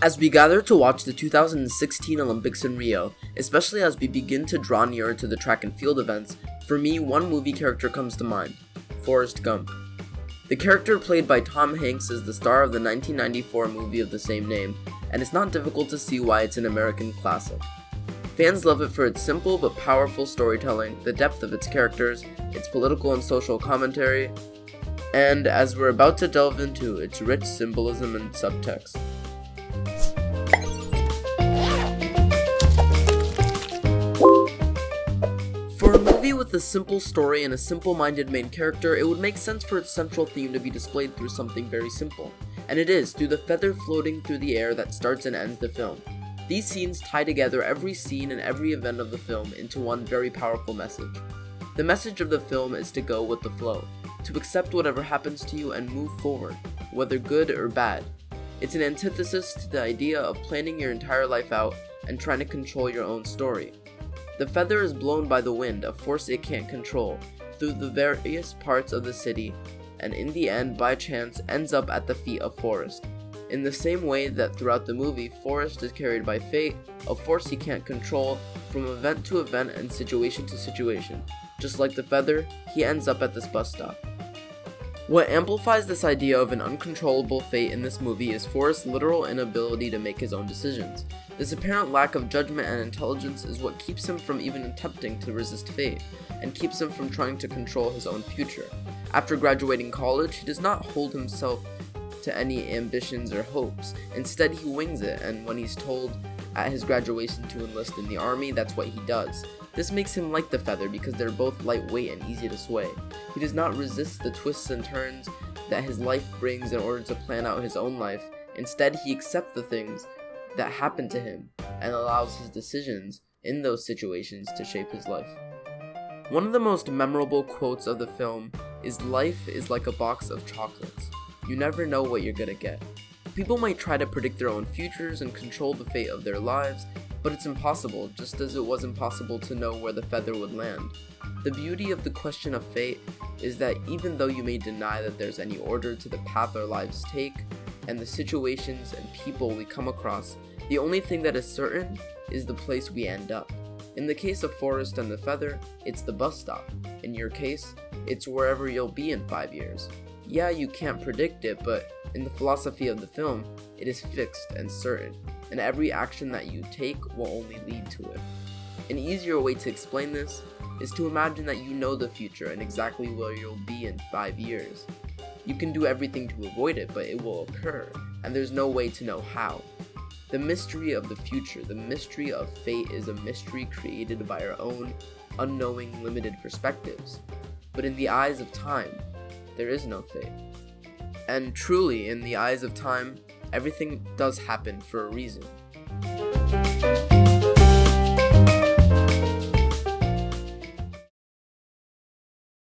As we gather to watch the 2016 Olympics in Rio, especially as we begin to draw nearer to the track and field events, for me, one movie character comes to mind: Forrest Gump. The character played by Tom Hanks is the star of the 1994 movie of the same name, and it's not difficult to see why it's an American classic. Fans love it for its simple but powerful storytelling, the depth of its characters, its political and social commentary, and, as we're about to delve into, its rich symbolism and subtext. For a movie with a simple story and a simple-minded main character, it would make sense for its central theme to be displayed through something very simple. And it is, through the feather floating through the air that starts and ends the film. These scenes tie together every scene and every event of the film into one very powerful message. The message of the film is to go with the flow, to accept whatever happens to you and move forward, whether good or bad. It's an antithesis to the idea of planning your entire life out and trying to control your own story. The feather is blown by the wind, a force it can't control, through the various parts of the city, and in the end, by chance, ends up at the feet of Forrest. In the same way that throughout the movie, Forrest is carried by fate, a force he can't control, from event to event and situation to situation. Just like the feather, he ends up at this bus stop. What amplifies this idea of an uncontrollable fate in this movie is Forrest's literal inability to make his own decisions. This apparent lack of judgment and intelligence is what keeps him from even attempting to resist fate, and keeps him from trying to control his own future. After graduating college, he does not hold himself to any ambitions or hopes. Instead, he wings it, and when he's told at his graduation to enlist in the army, that's what he does. This makes him like the feather because they're both lightweight and easy to sway. He does not resist the twists and turns that his life brings in order to plan out his own life. Instead, he accepts the things that happen to him and allows his decisions in those situations to shape his life. One of the most memorable quotes of the film is, "Life is like a box of chocolates. You never know what you're gonna get." People might try to predict their own futures and control the fate of their lives, but it's impossible, just as it was impossible to know where the feather would land. The beauty of the question of fate is that even though you may deny that there's any order to the path our lives take, and the situations and people we come across, the only thing that is certain is the place we end up. In the case of Forrest and the feather, it's the bus stop. In your case, it's wherever you'll be in 5 years. Yeah, you can't predict it, but in the philosophy of the film, it is fixed and certain, and every action that you take will only lead to it. An easier way to explain this is to imagine that you know the future and exactly where you'll be in 5 years. You can do everything to avoid it, but it will occur, and there's no way to know how. The mystery of the future, the mystery of fate, is a mystery created by our own unknowing, limited perspectives. But in the eyes of time, there is no fate. And truly, in the eyes of time, everything does happen for a reason.